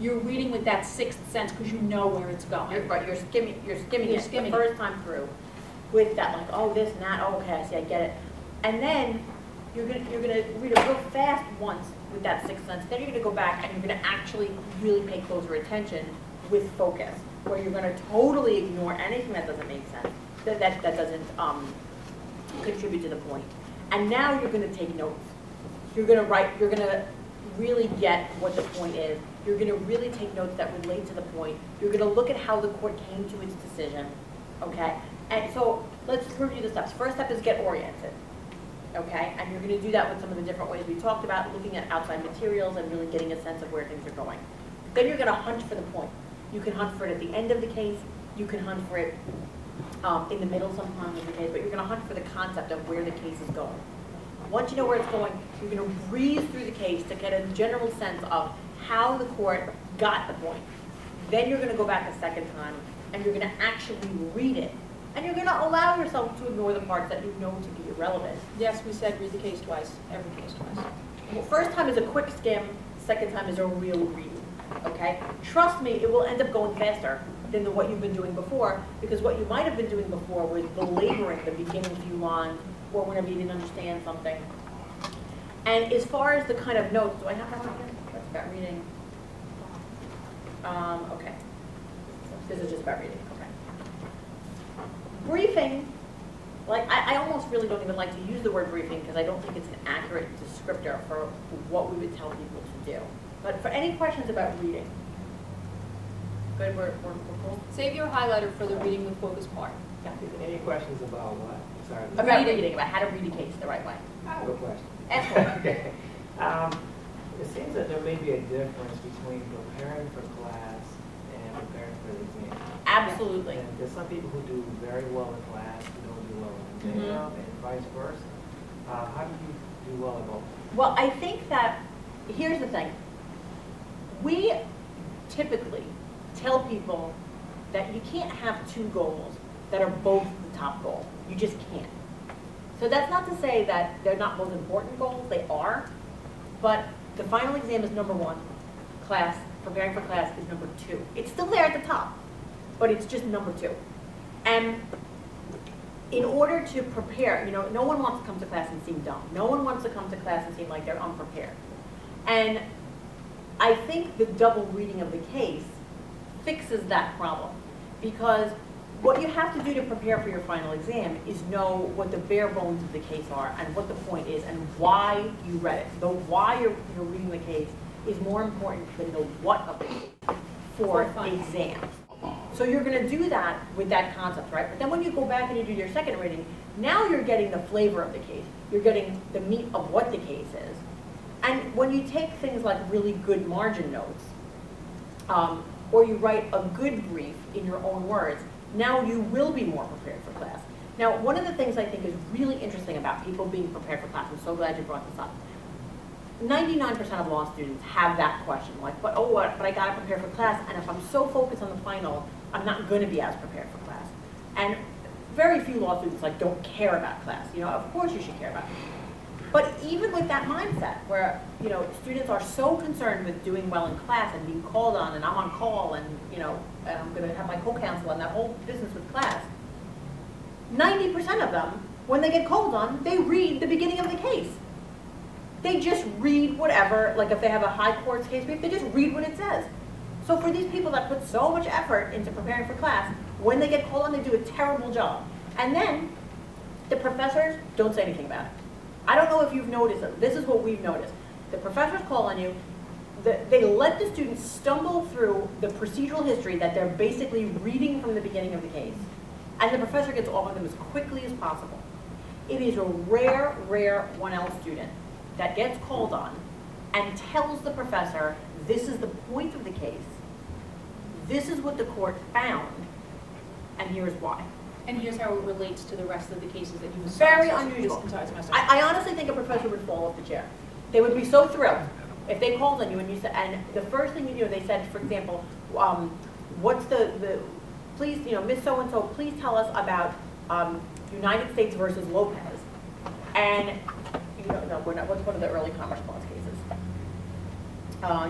You're reading with that sixth sense because you know where it's going. You're skimming it the first time through with that, like, oh, this and that, oh, okay, I see, I get it. And then you're gonna read it real fast once with that sixth sense. Then you're gonna go back and you're gonna actually really pay closer attention with focus, where you're gonna totally ignore anything that doesn't make sense, that doesn't contribute to the point. And now you're gonna take notes. You're gonna write, you're gonna really get what the point is. You're gonna really take notes that relate to the point. You're gonna look at how the court came to its decision, okay? And so let's review the steps. First step is get oriented, okay? And you're gonna do that with some of the different ways we talked about, looking at outside materials and really getting a sense of where things are going. Then you're gonna hunt for the point. You can hunt for it at the end of the case. You can hunt for it in the middle sometimes of the case, but you're gonna hunt for the concept of where the case is going. Once you know where it's going, you're gonna breeze through the case to get a general sense of how the court got the point. Then you're gonna go back a second time and you're gonna actually read it. And you're gonna allow yourself to ignore the parts that you know to be irrelevant. Yes, we said read the case twice, every case twice. Well, first time is a quick skim, second time is a real read, okay? Trust me, it will end up going faster than what you've been doing before, because what you might have been doing before was belaboring the beginning few lines, or whenever you didn't understand something. And as far as the kind of notes, do I have that one here? That's about reading. Okay. This is just about reading, okay. Briefing, like I almost really don't even like to use the word briefing because I don't think it's an accurate descriptor for what we would tell people to do. But for any questions about reading? Good, we're cool? Save your highlighter for the reading with focus part. Yeah. Any questions about what? Sorry. About reading, about how to read a case the right way. I have a question. Ask one. Okay. It seems that there may be a difference between preparing for class and preparing for the exam. Absolutely. And there's some people who do very well in class who don't do well in exam, and vice versa. How do you do well in both? Well, I think that, here's the thing. We typically tell people that you can't have two goals that are both the top goal. You just can't. So that's not to say that they're not both important goals, they are, but the final exam is number one, class, preparing for class is number two. It's still there at the top, but it's just number two. And in order to prepare, you know, no one wants to come to class and seem dumb. No one wants to come to class and seem like they're unprepared. And I think the double reading of the case fixes that problem, because what you have to do to prepare for your final exam is know what the bare bones of the case are and what the point is and why you read it. The why you're reading the case is more important than the what of the case for exams. So you're going to do that with that concept, right? But then when you go back and you do your second reading, now you're getting the flavor of the case. You're getting the meat of what the case is. And when you take things like really good margin notes, or you write a good brief in your own words, now you will be more prepared for class. Now, one of the things I think is really interesting about people being prepared for class, I'm so glad you brought this up. 99% of law students have that question, like, but I gotta prepare for class, and if I'm so focused on the final, I'm not gonna be as prepared for class. And very few law students don't care about class. You know, of course you should care about it. But even with that mindset, where students are so concerned with doing well in class and being called on, and I'm on call, and and I'm going to have my co-counsel and that whole business with class, 90% of them, when they get called on, they read the beginning of the case. They just read whatever, like if they have a high courts case brief, they just read what it says. So for these people that put so much effort into preparing for class, when they get called on, they do a terrible job. And then the professors don't say anything about it. I don't know if you've noticed it. This is what we've noticed. The professors call on you. They let the students stumble through the procedural history that they're basically reading from the beginning of the case. And the professor gets off of them as quickly as possible. It is a rare, rare 1L student that gets called on and tells the professor, this is the point of the case, this is what the court found, and here's why. And here's how it relates to the rest of the cases that you saw. Very unusual. This entire semester. I honestly think a professor would fall off the chair. They would be so thrilled if they called on you and you said, and the first thing you do, they said, for example, what's please, Miss So-and-so, please tell us about United States versus Lopez. And, no, we're not, what's one of the early Commerce Clause cases?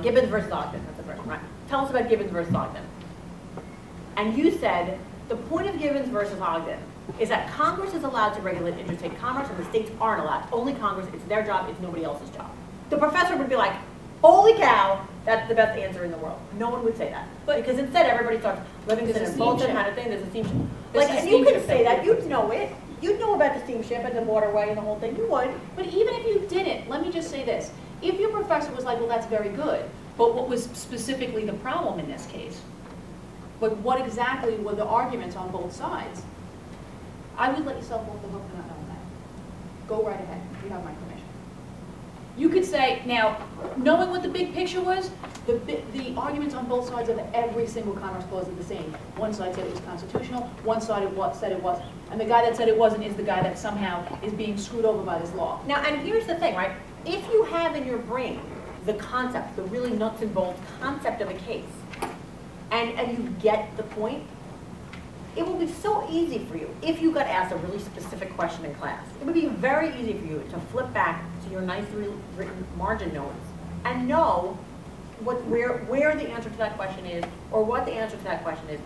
Gibbons versus Ogden, that's the first one, right? tell us about Gibbons versus Ogden. And you said, the point of Gibbons versus Ogden is that Congress is allowed to regulate interstate commerce and the states aren't allowed. Only Congress, it's their job, it's nobody else's job. The professor would be like, holy cow, that's the best answer in the world. No one would say that. But because instead everybody starts Livingston and Bolton kind of thing, there's a steamship. Like, and you could say that, you'd know it. You'd know about the steamship and the waterway and the whole thing, you would. But even if you didn't, let me just say this. If your professor was like, well, that's very good, but what was specifically the problem in this case? But what exactly were the arguments on both sides? I would let yourself off the hook for not knowing that. Go right ahead. You have my permission. You could say, now, knowing what the big picture was, the arguments on both sides of every single Commerce Clause are the same. One side said it was constitutional, one side said it wasn't. And the guy that said it wasn't is the guy that somehow is being screwed over by this law. Now, and here's the thing, right? If you have in your brain the concept, the really nuts and bolts concept of a case, and you get the point, it will be so easy for you if you got asked a really specific question in class. It would be very easy for you to flip back to your nicely written margin notes and know where the answer to that question is or what the answer to that question is.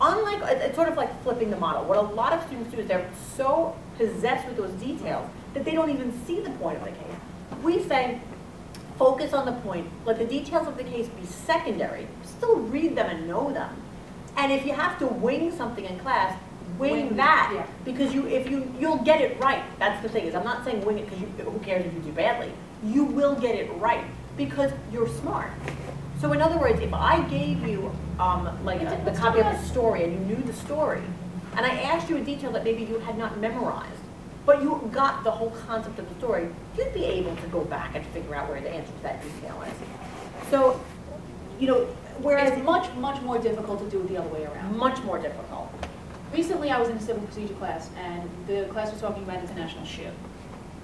Unlike, it's sort of like flipping the model. What a lot of students do is they're so possessed with those details that they don't even see the point of the case. We say, focus on the point, let the details of the case be secondary, still read them and know them. And if you have to wing something in class, wing that, yeah. Because you'll get it right. That's the thing, is I'm not saying wing it because who cares if you do badly. You will get it right because you're smart. So in other words, if I gave you the copy of the story and you knew the story, and I asked you a detail that maybe you had not memorized, but you got the whole concept of the story, you'd be able to go back and figure out where the answer to that detail is. So, whereas It's much, much more difficult to do it the other way around. much more difficult. Recently, I was in a civil procedure class, and the class was talking about international shoe.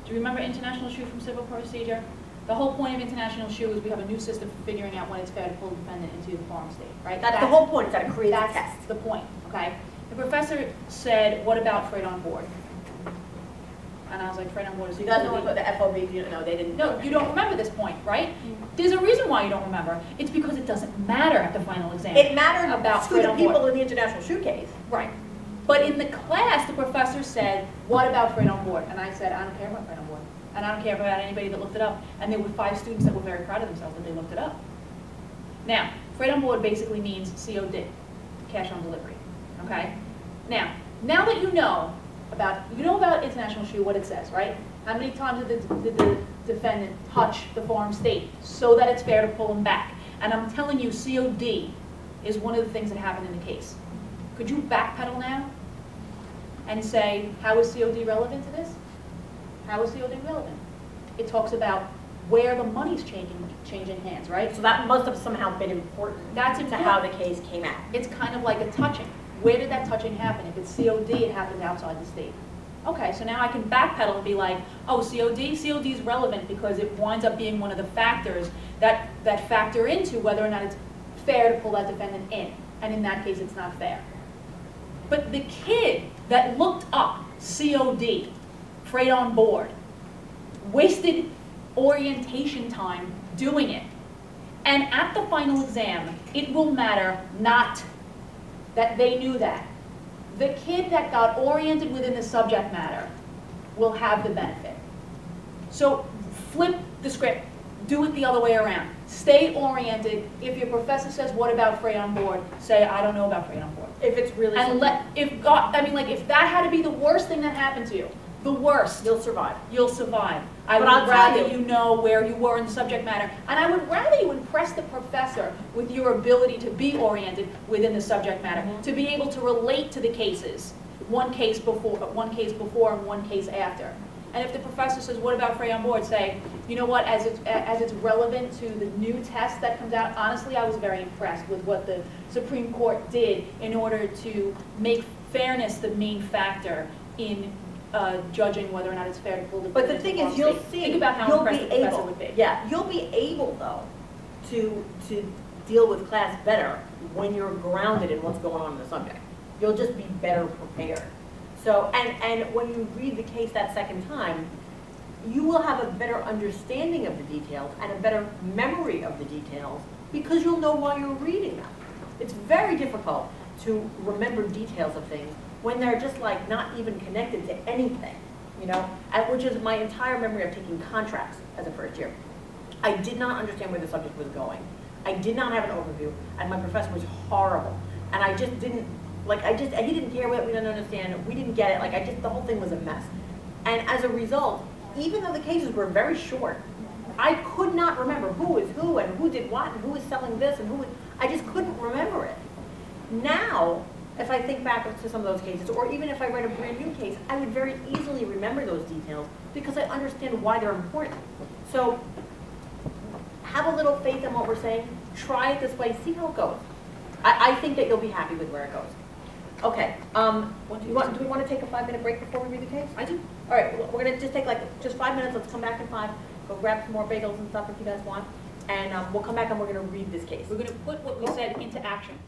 Do you remember international shoe from civil procedure? The whole point of international shoe is we have a new system for figuring out when it's fair to pull the defendant into the forum state, right? That's the whole point, is that it creates a test. That's the point, okay? The professor said, what about freight on board? And I was like, freight on board is... You guys know what the FOB, no, they didn't. No, you don't remember this point, right? There's a reason why you don't remember. It's because it doesn't matter at the final exam. It mattered about to freight the on board. people in the international shoe case. Right. But in the class, the professor said, what about freight on board? And I said, I don't care about freight on board. And I don't care about anybody that looked it up. And there were 5 students that were very proud of themselves that they looked it up. Now, freight on board basically means COD, cash on delivery, okay? Now that you know about international shoe, what it says, right? How many times did the defendant touch the forum state so that it's fair to pull him back? And I'm telling you, COD is one of the things that happened in the case. Could you backpedal now and say, how is COD relevant to this? How is COD relevant? It talks about where the money's changing hands, right? So that must have somehow been important, That's to important. how the case came out. It's kind of like a touching. Where did that touching happen? If it's COD, it happened outside the state. Okay, so now I can backpedal and be like, oh, COD is relevant because it winds up being one of the factors that factor into whether or not it's fair to pull that defendant in. And in that case, it's not fair. But the kid that looked up COD, freight on board, wasted orientation time doing it. And at the final exam, it will matter not that they knew that. The kid that got oriented within the subject matter will have the benefit. So flip the script. Do it the other way around. Stay oriented. If your professor says, what about freight on board? Say, I don't know about freight on board. If it's really And if that had to be the worst thing that happened to you, the worst, you'll survive. you'll survive. I But would I'll tell rather you- you know where you were in the subject matter. And I would rather you impress the professor with your ability to be oriented within the subject matter, to be able to relate to the cases, one case before and one case after. And if the professor says, what about freight on board? Say, you know what, as it's relevant to the new test that comes out, honestly, I was very impressed with what the Supreme Court did in order to make fairness the main factor in judging whether or not it's fair to pull the But the thing is, you'll see, Think about how you'll impressed be the professor able, would be. yeah, you'll be able though to deal with class better when you're grounded in what's going on in the subject. You'll just be better prepared. So, and when you read the case that second time, you will have a better understanding of the details and a better memory of the details because you'll know why you're reading them. It's very difficult to remember details of things when they're just like not even connected to anything, you know, which is my entire memory of taking contracts as a first year. I did not understand where the subject was going. I did not have an overview, and my professor was horrible. And I just didn't, like, he didn't care what we didn't understand, we didn't get it, like, the whole thing was a mess. And as a result, even though the cases were very short, I could not remember who is who and who did what and who was selling this and I just couldn't remember it. Now, if I think back to some of those cases, or even if I read a brand new case, I would very easily remember those details because I understand why they're important. So, have a little faith in what we're saying, try it this way, see how it goes. I think that you'll be happy with where it goes. Okay, do we want to take a 5-minute break before we read the case? I do. All right, we're going to just take just 5 minutes, let's come back in 5, go grab some more bagels and stuff if you guys want, and we'll come back and we're going to read this case. We're going to put what we said into action.